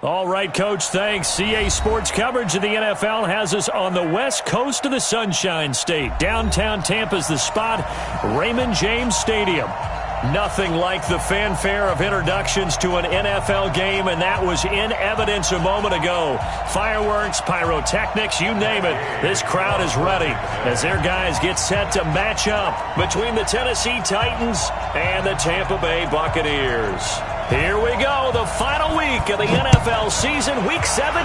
All right, Coach, thanks. CA Sports coverage of the NFL has us on the west coast of the Sunshine State. Downtown Tampa's the spot, Raymond James Stadium. Nothing like the fanfare of introductions to an NFL game, and that was in evidence a moment ago. Fireworks, pyrotechnics, you name it. This crowd is ready as their guys get set to match up between the Tennessee Titans and the Tampa Bay Buccaneers. Here we go. The final week of the NFL season. Week 17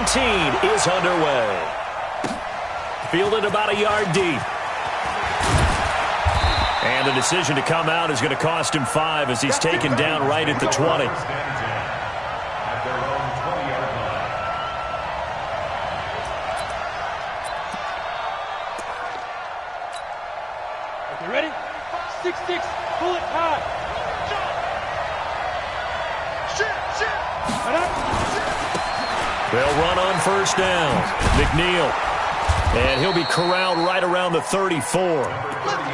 is underway. Fielded about a yard deep. And the decision to come out is going to cost him 5 as he's taken down right at the 20. You ready? 6-6, pull it high. They'll run on first down. McNeil. And he'll be corralled right around the 34.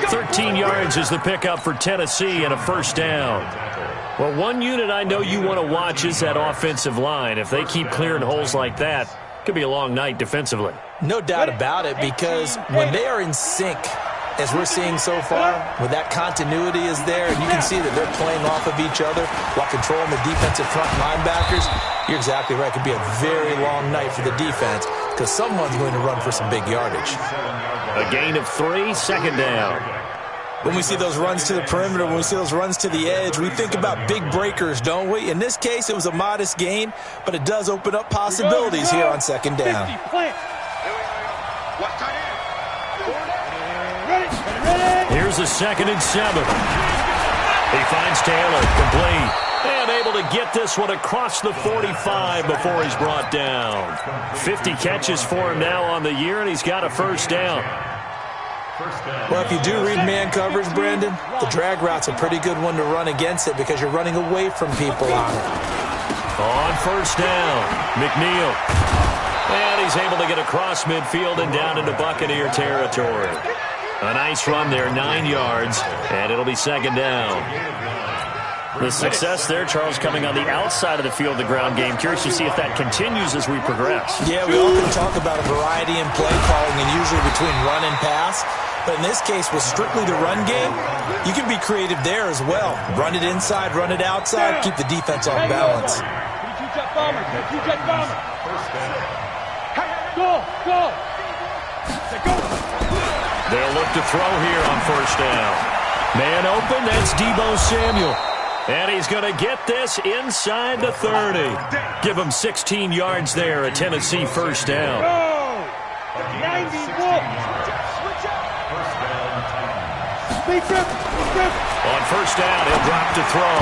13 yards is the pickup for Tennessee and a first down. Well, one unit I know you want to watch is that offensive line. If they keep clearing holes like that, it could be a long night defensively. No doubt about it, because when they are in sync, as we're seeing so far, when that continuity is there, and you can see that they're playing off of each other while controlling the defensive front linebackers, you're exactly right. It could be a very long night for the defense because someone's going to run for some big yardage. A gain of 3, second down. When we see those runs to the perimeter, when we see those runs to the edge, we think about big breakers, don't we? In this case, it was a modest gain, but it does open up possibilities here on second down. Here's a 2nd and 7. He finds Taylor, complete. And able to get this one across the 45 before he's brought down. 50 catches for him now on the year, and he's got a first down. Well, if you do read man coverage, Brandon, the drag route's a pretty good one to run against it because you're running away from people on it. On first down, McNeil. And he's able to get across midfield and down into Buccaneer territory. A nice run there, 9 yards, and it'll be second down. The success there, Charles, coming on the outside of the field, the ground game. Curious to see if that continues as we progress. Yeah, we often talk about a variety in play calling and usually between run and pass. But in this case, with strictly the run game, you can be creative there as well. Run it inside, run it outside, keep the defense off balance. Go! They'll look to throw here on first down. Man open, that's Deebo Samuel. And he's going to get this inside the 30. Give him 16 yards there, a Tennessee first down. On first down, he'll drop to throw.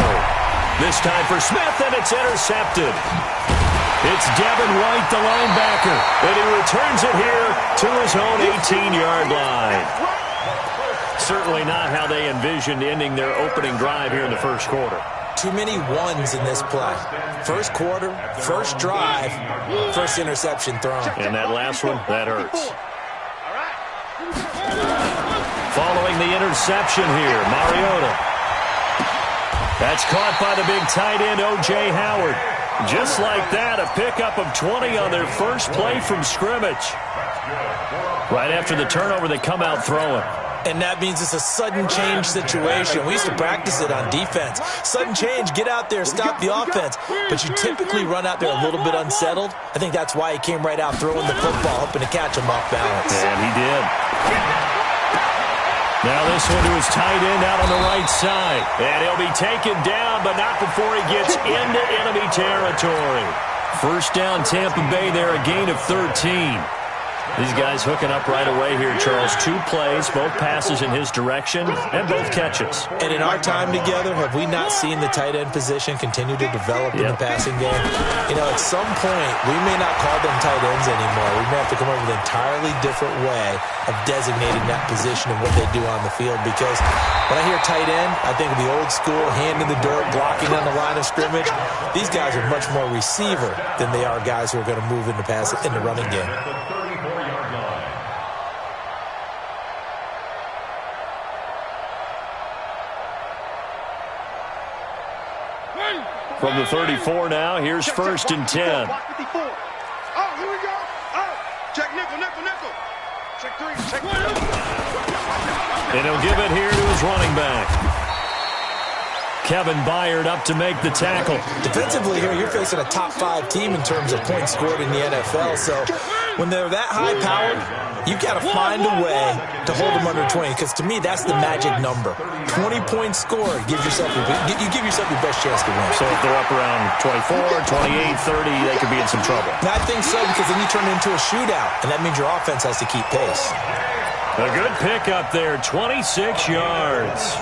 This time for Smith, and it's intercepted. It's Devin White, the linebacker, and he returns it here to his own 18-yard line. Certainly not how they envisioned ending their opening drive here in the first quarter. Too many ones in this play. First quarter, first drive, first interception thrown. And that last one, that hurts. Following the interception here, Mariota. That's caught by the big tight end, O.J. Howard. Just like that, a pickup of 20 on their first play from scrimmage. Right after the turnover, they come out throwing. And that means it's a sudden change situation. We used to practice it on defense. Sudden change, get out there, stop the offense. But you typically run out there a little bit unsettled. I think that's why he came right out throwing the football, hoping to catch him off balance. And he did. Now this one to his tight end out on the right side. And he'll be taken down, but not before he gets into enemy territory. First down, Tampa Bay there, a gain of 13. These guys hooking up right away here, Charles. 2 plays, both passes in his direction, and both catches. And in our time together, have we not seen the tight end position continue to develop in the passing game? You know, at some point, we may not call them tight ends anymore. We may have to come up with an entirely different way of designating that position and what they do on the field. Because when I hear tight end, I think of the old school, hand in the dirt, blocking on the line of scrimmage. These guys are much more receiver than they are guys who are going to move in the running game. From the 34 now, here's first and 10. Oh, here we go. Oh, check nickel. Check 3, check 1. And he'll give it here to his running back. Kevin Byard up to make the tackle. Defensively here, you're facing a top 5 team in terms of points scored in the NFL. So when they're that high-powered, you've got to find a way to hold them under 20. Because to me, that's the magic number. 20 points scored. You give yourself your best chance to win. So if they're up around 24, 28, 30, they could be in some trouble. I think so, because then you turn it into a shootout, and that means your offense has to keep pace. A good pickup there, 26 yards.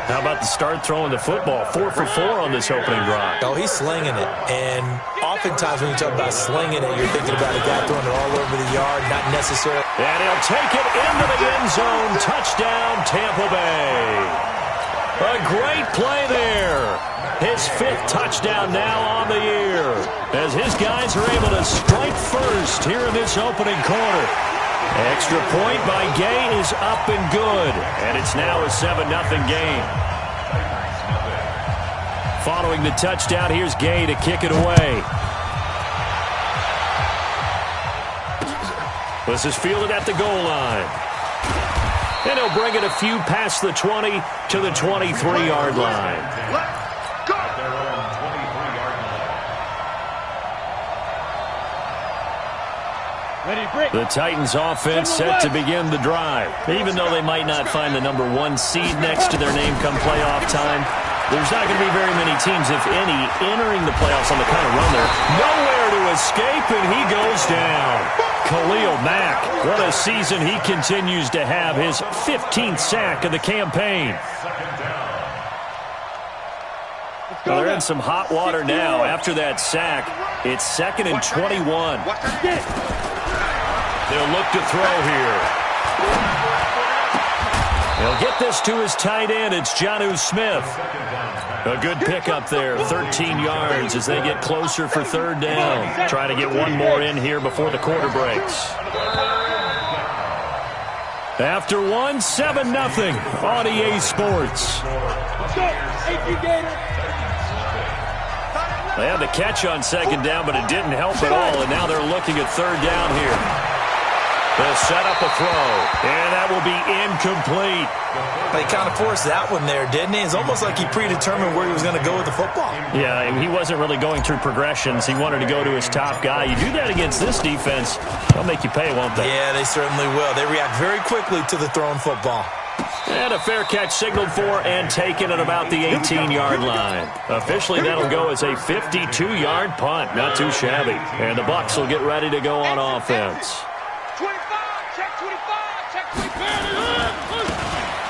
How about the start throwing the football? 4 for 4 on this opening drive. Oh, he's slinging it. And oftentimes when you talk about slinging it, you're thinking about a guy throwing it all over the yard, not necessarily. And he'll take it into the end zone. Touchdown, Tampa Bay. A great play there. His 5th touchdown now on the year, as his guys are able to strike first here in this opening quarter. Extra point by Gay is up and good, and it's now a 7-0 game. Following the touchdown, here's Gay to kick it away. This is fielded at the goal line. And he'll bring it a few past the 20 to the 23-yard line. The Titans offense set to begin the drive. Even though they might not find the number 1 seed next to their name come playoff time, there's not going to be very many teams, if any, entering the playoffs on the kind of run there. Nowhere to escape, and he goes down. Khalil Mack, what a season he continues to have. His 15th sack of the campaign. Well, they're in some hot water now. After that sack, it's 2nd and 21. They'll look to throw here. He'll get this to his tight end. It's Jonnu Smith. A good pickup there, 13 yards as they get closer for 3rd down. Try to get one more in here before the quarter breaks. After 1, 7-0 on EA Sports. They had the catch on 2nd down, but it didn't help at all, and now they're looking at 3rd down here. They'll set up a throw, and that will be incomplete. They kind of forced that one there, didn't he? It's almost like he predetermined where he was going to go with the football. Yeah, he wasn't really going through progressions. He wanted to go to his top guy. You do that against this defense, they'll make you pay, won't they? Yeah, they certainly will. They react very quickly to the thrown football. And a fair catch signaled for and taken at about the 18-yard line. Officially, that'll go as a 52-yard punt. Not too shabby. And the Bucs will get ready to go on offense.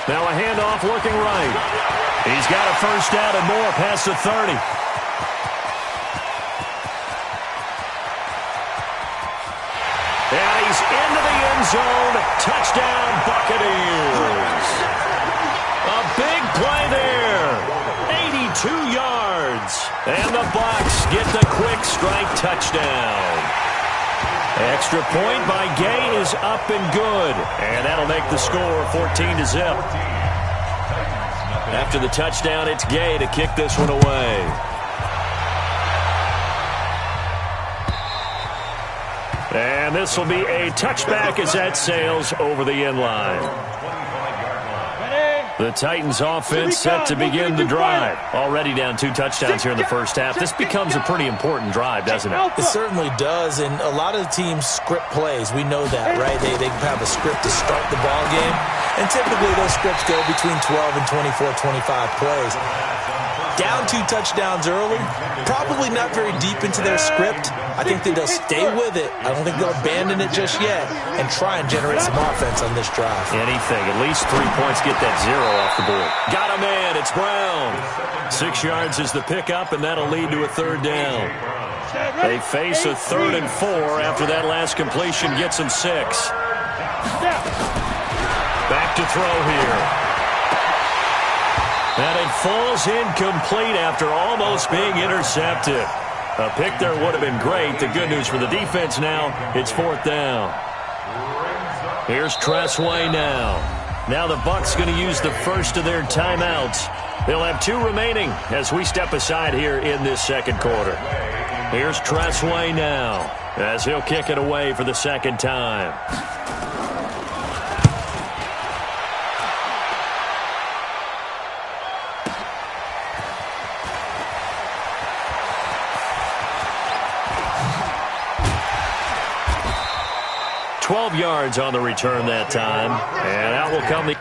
Now a handoff looking right. He's got a 1st down and more past the 30. And he's into the end zone. Touchdown, Buccaneers. A big play there. 82 yards. And the Bucs get the quick strike touchdown. Extra point by Gay is up and good. And that'll make the score 14-0. After the touchdown, it's Gay to kick this one away. And this will be a touchback as that sails over the end line. The Titans offense set to begin the drive. Already down 2 touchdowns here in the first half. This becomes a pretty important drive, doesn't it? It certainly does, and a lot of the teams script plays. We know that, right? They have a script to start the ball game, and typically those scripts go between 12 and 24, 25 plays. Down 2 touchdowns early, probably not very deep into their script. I think that they'll stay with it. I don't think they'll abandon it just yet and try and generate some offense on this drive. Anything. At least 3 points, get that 0 off the board. Got a man. It's Brown. 6 yards is the pickup, and that'll lead to a 3rd down. They face a 3rd and 4 after that last completion gets them 6. Back to throw here. And it falls incomplete after almost being intercepted. A pick there would have been great. The good news for the defense now, it's 4th down. Here's Tressway now. Now the Bucs going to use the first of their timeouts They'll have 2 remaining as we step aside here in this second quarter. Here's Tressway now as he'll kick it away for the second time. Yards on the return that time, and out will come the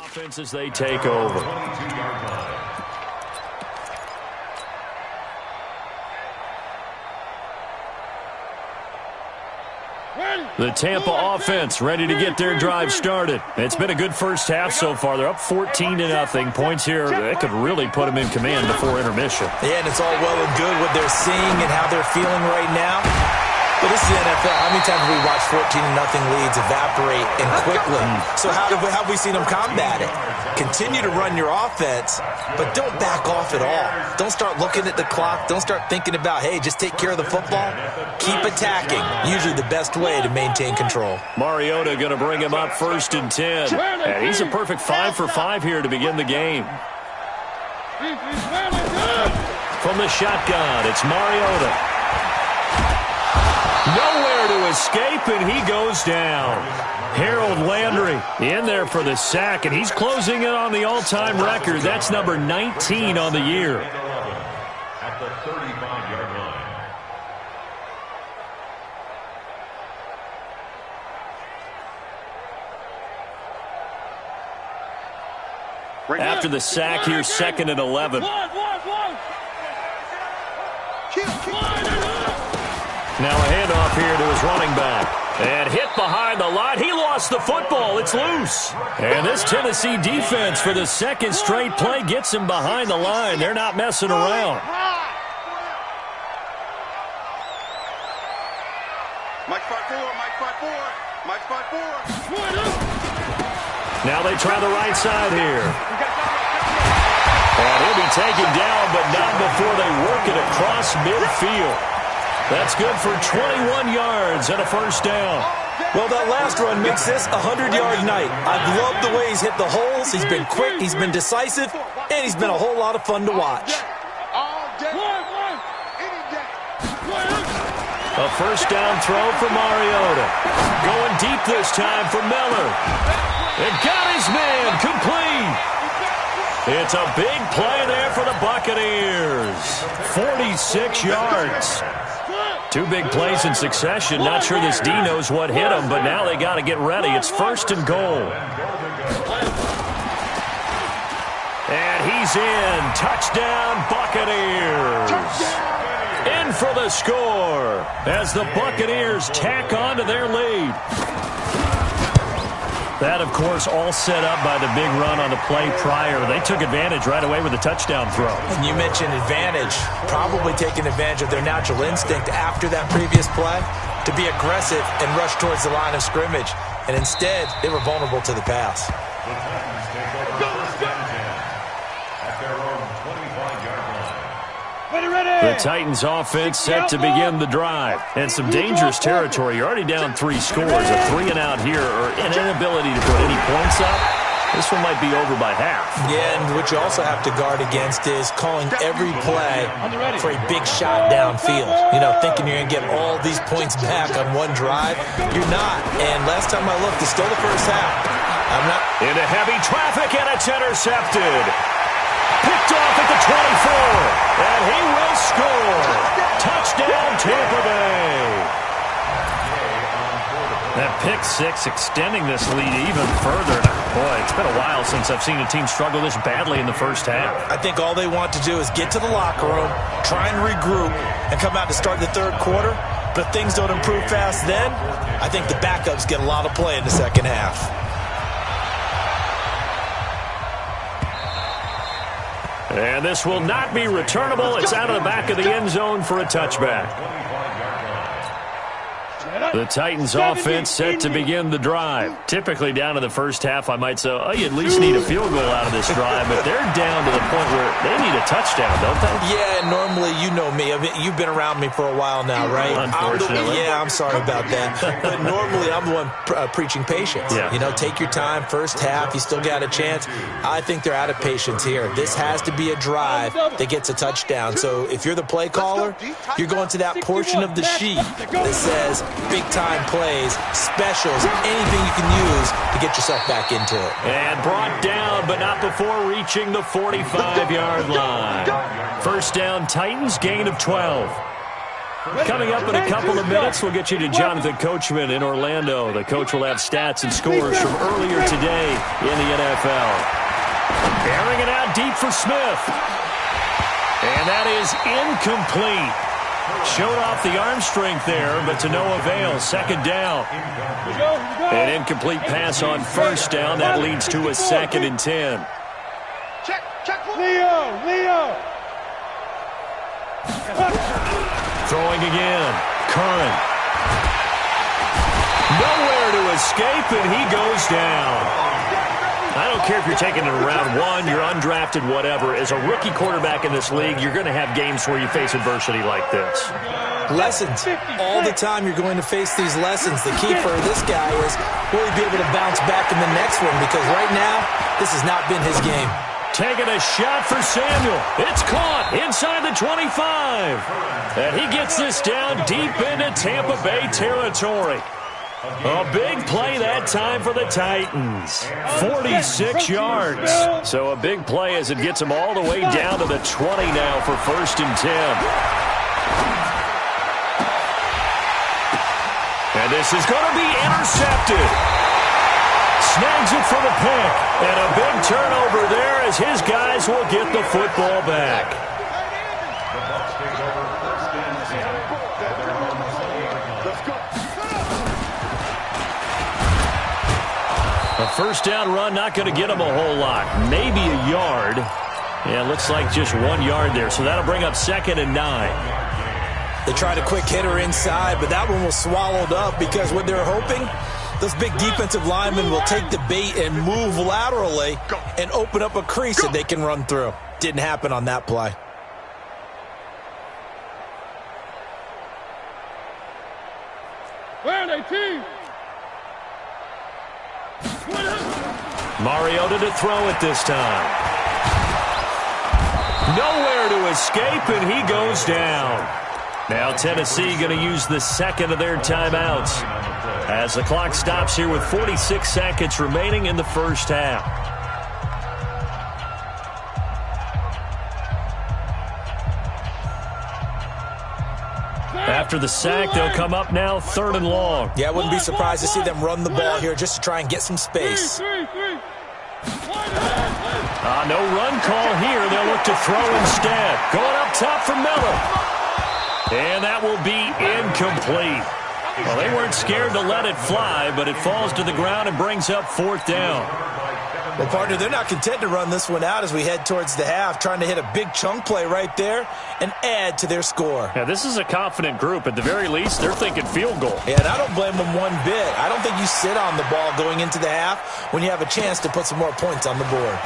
offense as they take over. The Tampa offense ready to get their drive started. It's been a good first half so far. They're up 14-0. Points here, that could really put them in command before intermission. Yeah, and it's all well and good what they're seeing and how they're feeling right now. But this is the NFL. How many times have we watched 14-0 leads evaporate and quickly? So how have we seen them combat it? Continue to run your offense, but don't back off at all. Don't start looking at the clock. Don't start thinking about, hey, just take care of the football. Keep attacking. Usually the best way to maintain control. Mariota going to bring him up 1st and 10. And he's a perfect 5 for 5 here to begin the game. From the shotgun, it's Mariota. Nowhere to escape, and he goes down. Harold Landry in there for the sack, and he's closing in on the all-time record. That's number 19 on the year. At the 35-yard line. After the sack, here's 2nd and 11. Now a handoff here to his running back. And hit behind the line. He lost the football. It's loose. And this Tennessee defense for the second straight play gets him behind the line. They're not messing around. Mike 5-4, Mike 5-4, Mike 5-4. Now they try the right side here. And he'll be taken down, but not before they work it across midfield. That's good for 21 yards and a first down. Well, that last run makes this a 100-yard night. I've loved the way he's hit the holes. He's been quick, he's been decisive, and he's been a whole lot of fun to watch. A first down throw for Mariota. Going deep this time for Miller. And got his man complete. It's a big play there for the Buccaneers. 46 yards. 2 big plays in succession. Not sure this D knows what hit him, but now they got to get ready. It's 1st and goal. And he's in. Touchdown, Buccaneers. In for the score as the Buccaneers tack on to their lead. That, of course, all set up by the big run on the play prior. They took advantage right away with a touchdown throw. And you mentioned advantage, probably taking advantage of their natural instinct after that previous play to be aggressive and rush towards the line of scrimmage. And instead, they were vulnerable to the pass. The Titans offense set to begin the drive. And some dangerous territory. You're already down 3 scores. A 3-and-out here or an inability to put any points up. This one might be over by half. Yeah, and what you also have to guard against is calling every play for a big shot downfield. You know, thinking you're going to get all these points back on one drive. You're not. And last time I looked, it's still the first half. I'm not. Into heavy traffic, and it's intercepted. Picked off at the 24, and he will score. Touchdown, Tampa Bay. That pick 6 extending this lead even further. Boy, it's been a while since I've seen a team struggle this badly in the first half. I think all they want to do is get to the locker room, try and regroup, and come out to start the third quarter. But if things don't improve fast then, I think the backups get a lot of play in the second half. And this will not be returnable. It's out of the back of the end zone for a touchback. The Titans offense set to begin the drive. Typically down in the first half, I might say, oh, you at least need a field goal out of this drive, but they're down to the point where they need a touchdown, don't they? Yeah, and normally, you know me. I mean, you've been around me for a while now, right? Unfortunately. I'm sorry about that. But normally, I'm the one preaching patience. Yeah. You know, take your time. First half, you still got a chance. I think they're out of patience here. This has to be a drive that gets a touchdown. So if you're the play caller, you're going to that portion of the sheet that says big-time plays, specials, anything you can use to get yourself back into it. And brought down, but not before reaching the 45-yard line. First down, Titans, gain of 12. Coming up in a couple of minutes, we'll get you to Jonathan Coachman in Orlando. The coach will have stats and scores from earlier today in the NFL. Airing it out deep for Smith. And that is incomplete. Showed off the arm strength there, but to no avail. Second down. An incomplete pass on first down. That leads to a 2nd and 10. Check. Leo. Throwing again. Curran. Nowhere to escape, and he goes down. I don't care if you're taking it in round 1, you're undrafted, whatever. As a rookie quarterback in this league, you're going to have games where you face adversity like this. Lessons. All the time you're going to face these lessons. The key for this guy is will he be able to bounce back in the next one? Because right now, this has not been his game. Taking a shot for Samuel. It's caught inside the 25. And he gets this down deep into Tampa Bay territory. A big play that time for the Titans. 46 yards. So a big play as it gets them all the way down to the 20 now for 1st and 10. And this is going to be intercepted. Snags it for the pick. And a big turnover there as his guys will get the football back. A first down run not going to get him a whole lot. Maybe a yard. Yeah, looks like just 1 yard there. So that'll bring up 2nd and 9. They tried a quick hitter inside, but that one was swallowed up because what they're hoping, those big defensive linemen will take the bait and move laterally and open up a crease that they can run through. Didn't happen on that play. Where are they, team? Mariota to throw it this time. Nowhere to escape, and he goes down. Now Tennessee going to use the 2nd of their timeouts as the clock stops here with 46 seconds remaining in the first half. After the sack, they'll come up now 3rd and long. Yeah, I wouldn't be surprised to see them run the ball here just to try and get some space. No run call here. They'll look to throw instead. Going up top for Miller. And that will be incomplete. Well, they weren't scared to let it fly, but it falls to the ground and brings up 4th down. Well, partner, they're not content to run this one out as we head towards the half, trying to hit a big chunk play right there and add to their score. Yeah, this is a confident group. At the very least, they're thinking field goal. Yeah, and I don't blame them one bit. I don't think you sit on the ball going into the half when you have a chance to put some more points on the board.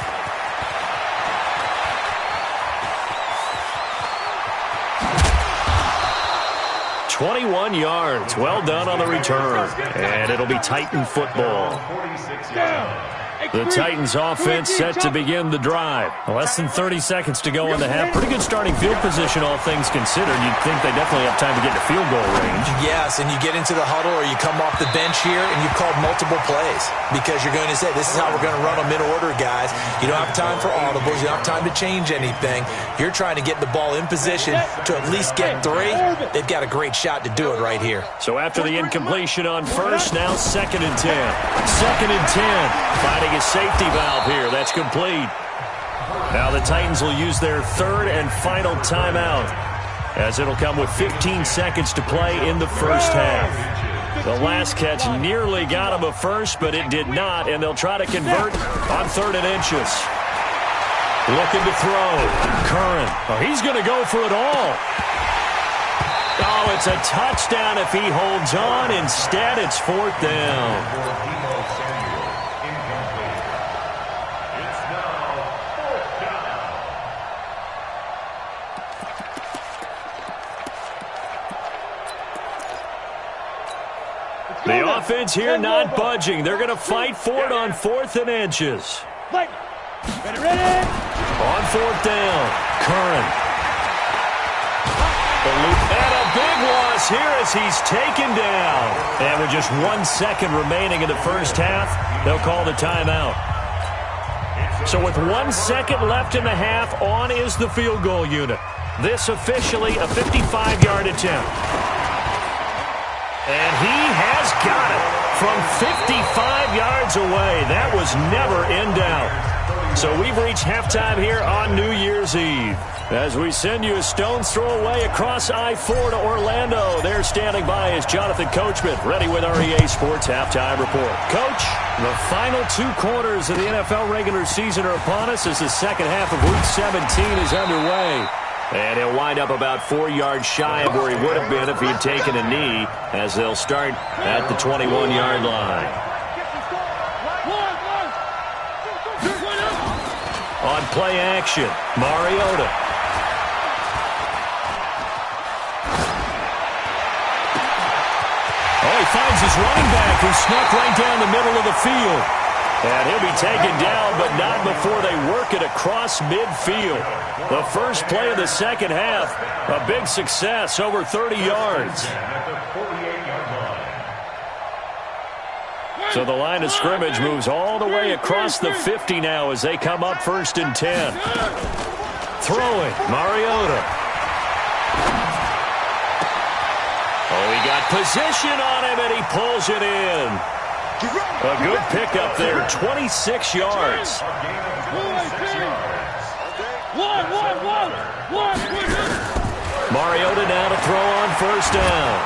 "21 yards. Well done on the return. And it'll be Titan football. The Titans offense set to begin the drive. Less than 30 seconds to go in the half. Pretty good starting field position, all things considered. You'd think they definitely have time to get to field goal range. Yes, and you get into the huddle or you come off the bench here and you've called multiple plays because you're going to say, this is how we're going to run them in order, guys. You don't have time for audibles. You don't have time to change anything. You're trying to get the ball in position to at least get 3. They've got a great shot to do it right here. So after the incompletion on first, now 2nd and 10. 2nd and 10. Finding a safety valve here. That's complete. Now the Titans will use their 3rd and final timeout as it'll come with 15 seconds to play in the first half. The last catch nearly got him a first, but it did not, and they'll try to convert on 3rd and inches. Looking to throw. Curran. Oh, he's going to go for it all. Oh, it's a touchdown if he holds on. Instead, it's 4th down. The offense here not budging. They're going to fight for it on 4th and inches. Ready. On 4th down, Curran. And a big loss here as he's taken down. And with just 1 second remaining in the first half, they'll call the timeout. So with 1 second left in the half, on is the field goal unit. This officially a 55-yard attempt. And he has got it from 55 yards away. That was never in doubt. So we've reached halftime here on New Year's Eve. As we send you a stone's throw away across I-4 to Orlando. There standing by is Jonathan Coachman, ready with our EA Sports Halftime Report. Coach, the final 2 quarters of the NFL regular season are upon us as the second half of Week 17 is underway. And he'll wind up about 4 yards shy of where he would have been if he'd taken a knee, as they'll start at the 21-yard line. On play action, Mariota. Oh, he finds his running back who snuck right down the middle of the field. And he'll be taken down, but not before they work it across midfield. The first play of the second half, a big success, over 30 yards. So the line of scrimmage moves all the way across the 50 now as they come up 1st and 10. Throwing, Mariota. Oh, he got position on him, and he pulls it in. A good pickup there, 26 yards. Mariota now to throw on 1st down.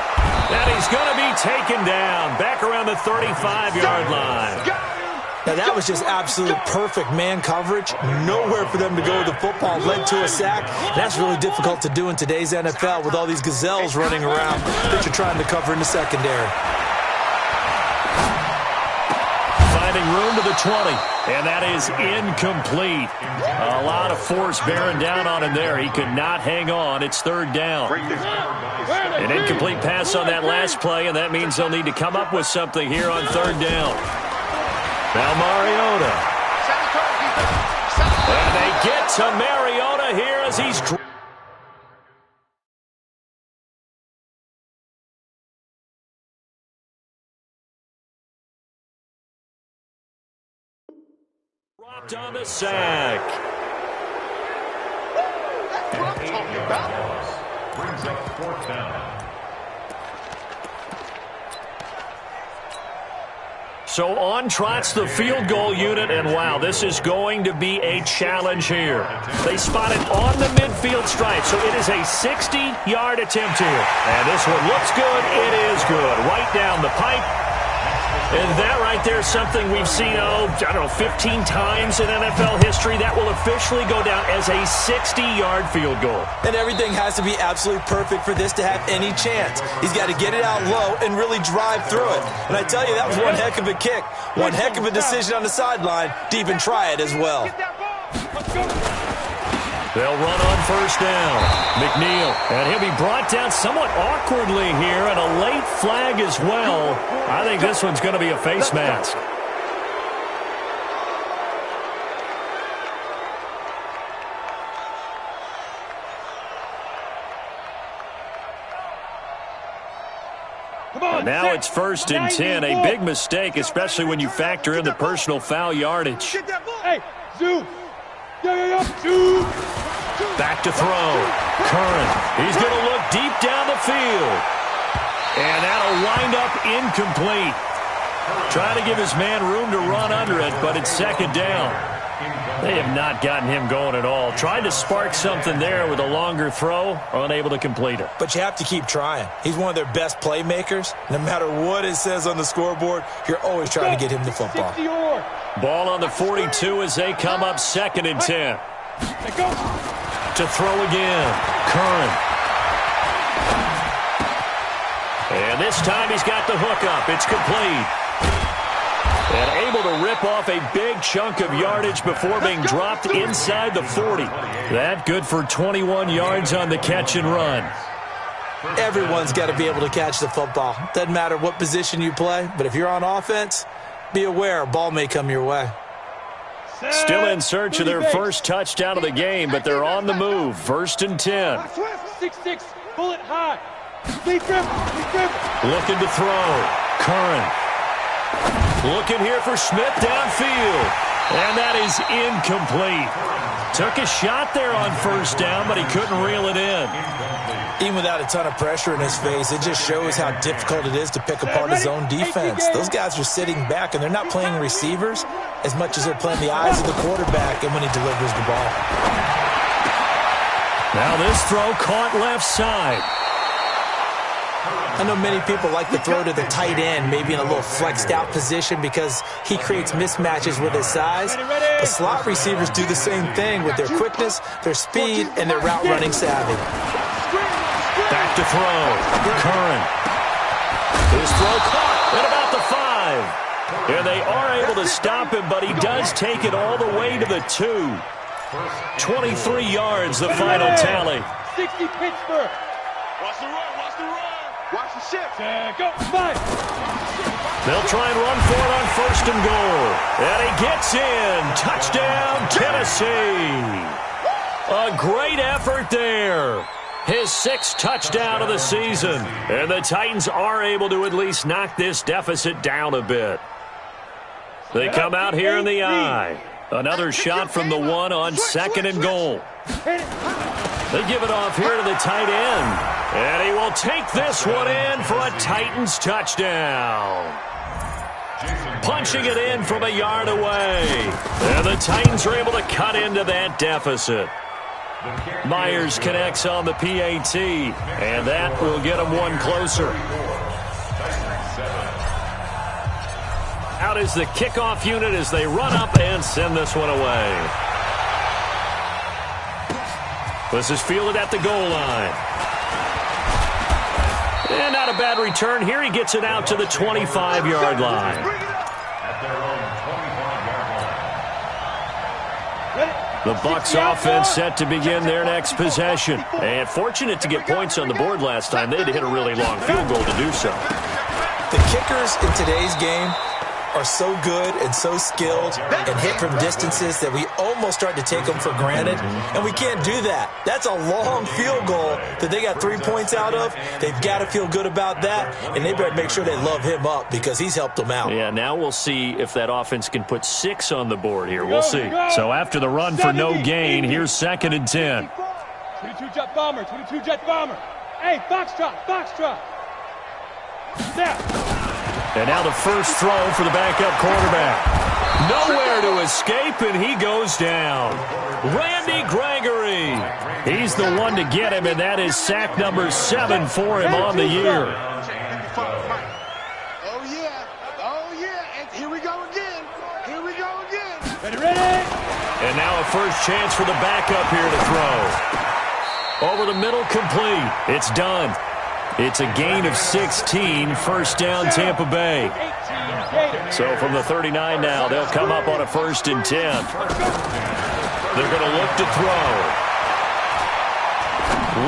And he's going to be taken down back around the 35-yard line. Now, that was just absolute perfect man coverage. Nowhere for them to go with the football. Led to a sack. That's really difficult to do in today's NFL with all these gazelles running around that you're trying to cover in the secondary. Finding room to the 20, and that is incomplete. A lot of force bearing down on him there. He could not hang on. It's 3rd down. An incomplete pass on that last play, and that means they'll need to come up with something here on 3rd down. Now Mariota. And they get to Mariota here as he's dropped on the sack. That's what I'm talking about. Brings up 4th down. So on trots the field goal unit, and wow, this is going to be a challenge here. They spot it on the midfield stripe, so it is a 60-yard attempt here. And this one looks good. It is good. Right down the pipe. And that right there is something we've seen, 15 times in NFL history. That will officially go down as a 60-yard field goal. And everything has to be absolutely perfect for this to have any chance. He's got to get it out low and really drive through it. And I tell you, that was one heck of a kick. One heck of a decision on the sideline to even try it as well. They'll run on 1st down. McNeil, and he'll be brought down somewhat awkwardly here, and a late flag as well. I think this one's going to be a face mask. And now it's 1st and 10, a big mistake, especially when you factor in the personal foul yardage. Hey, Zoo. Back to throw. Curran. He's going to look deep down the field. And that'll wind up incomplete. Trying to give his man room to run under it, but it's 2nd down. They have not gotten him going at all. Tried to spark something there with a longer throw, unable to complete it. But you have to keep trying. He's one of their best playmakers. No matter what it says on the scoreboard, you're always trying to get him the football. Ball on the 42 as they come up 2nd and 10. To throw again. Curran. And this time he's got the hook up. It's complete. And able to rip off a big chunk of yardage before being dropped inside the 40. That good for 21 yards on the catch and run. Everyone's got to be able to catch the football. Doesn't matter what position you play, but if you're on offense, be aware a ball may come your way. Still in search of their first touchdown of the game, but they're on the move. 1st and 10. 6-6, bullet high. Looking to throw. Curran. Looking here for Smith downfield. And that is incomplete. Took a shot there on 1st down, but he couldn't reel it in. Even without a ton of pressure in his face, it just shows how difficult it is to pick apart his own defense. Those guys are sitting back, and they're not playing receivers as much as they're playing the eyes of the quarterback and when he delivers the ball. Now this throw caught left side. I know many people like to throw to the tight end, maybe in a little flexed out position because he creates mismatches with his size. The slot receivers do the same thing with their quickness, their speed, and their route running savvy. Back to throw. Curran. His throw caught at about the 5. And they are able to stop him, but he does take it all the way to the 2. 23 yards, the final tally. 60 Pittsburgh. Watch the run, watch the run. Watch the shift. Go, 5. They'll try and run for it on 1st and goal. And he gets in. Touchdown, Tennessee. A great effort there. His 6th touchdown of the season. And the Titans are able to at least knock this deficit down a bit. They come out here in the eye. Another shot from the 1 on 2nd and goal. They give it off here to the tight end. And he will take this one in for a Titans touchdown. Punching it in from a yard away. And the Titans are able to cut into that deficit. Myers connects on the PAT, and that will get him one closer. Out is the kickoff unit as they run up and send this one away. This is fielded at the goal line. And not a bad return here. He gets it out to the 25-yard line. The Bucs offense set to begin their next possession. And fortunate to get points on the board last time. They had to hit a really long field goal to do so. The kickers in today's game are so good and so skilled and hit from distances that we almost start to take them for granted, and we can't do that. That's a long field goal that they got 3 points out of. They've got to feel good about that, and they better make sure they love him up because he's helped them out. Yeah, now we'll see if that offense can put 6 on the board here. We'll see. So after the run for no gain, here's 2nd and 10. 22 jet bomber, 22 jet bomber. Hey, foxtrot, foxtrot. Now. And now the first throw for the backup quarterback. Nowhere to escape, and he goes down. Randy Gregory. He's the one to get him, and that is sack number 7 for him on the year. Oh, yeah. Oh, yeah. And here we go again. Here we go again. Ready. And now a first chance for the backup here to throw. Over the middle, complete. It's done. It's a gain of 16, 1st down Tampa Bay. So from the 39 now, they'll come up on a 1st and 10. They're going to look to throw.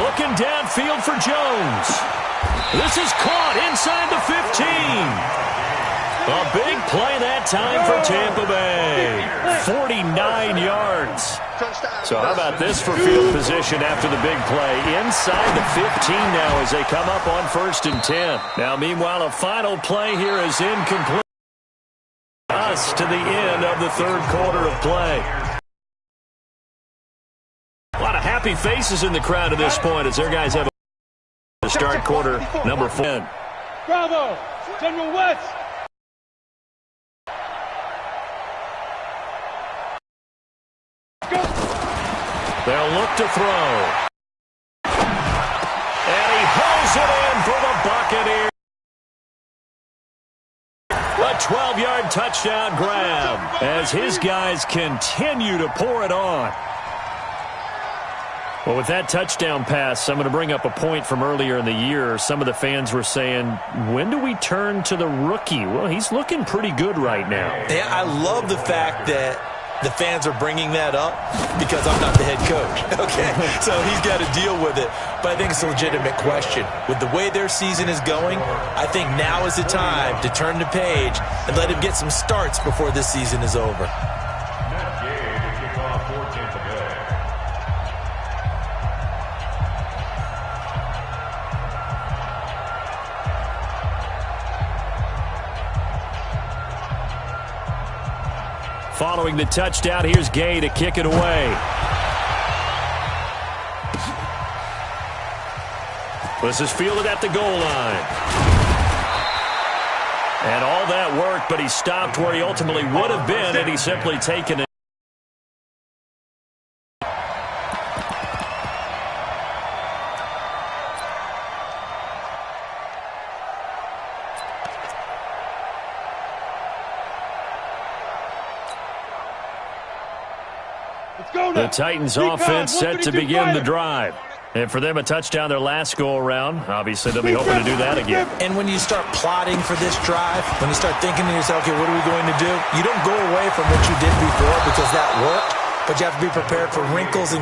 Looking downfield for Jones. This is caught inside the 15. A big play that time for Tampa Bay. 49 yards. So how about this for field position after the big play? Inside the 15 now as they come up on 1st and 10. Now, meanwhile, a final play here is incomplete. Us to the end of the 3rd quarter of play. A lot of happy faces in the crowd at this point as their guys have a start quarter number 4. Bravo, General West. They'll look to throw. And he hauls it in for the Buccaneers. A 12-yard touchdown grab as his guys continue to pour it on. Well, with that touchdown pass, I'm going to bring up a point from earlier in the year. Some of the fans were saying, when do we turn to the rookie? Well, he's looking pretty good right now. Yeah, I love the fact that the fans are bringing that up because I'm not the head coach, okay? So he's got to deal with it. But I think it's a legitimate question. With the way their season is going, I think now is the time to turn the page and let him get some starts before this season is over. Next game to kick off for Tampa Bay. Following the touchdown, here's Gay to kick it away. This is fielded at the goal line. And all that work, but he stopped where he ultimately would have been had he simply taken it. The Titans offense set to begin the drive. And for them, a touchdown their last go-around. Obviously, they'll be hoping to do that again. And when you start plotting for this drive, when you start thinking to yourself, okay, what are we going to do? You don't go away from what you did before because that worked, but you have to be prepared for wrinkles and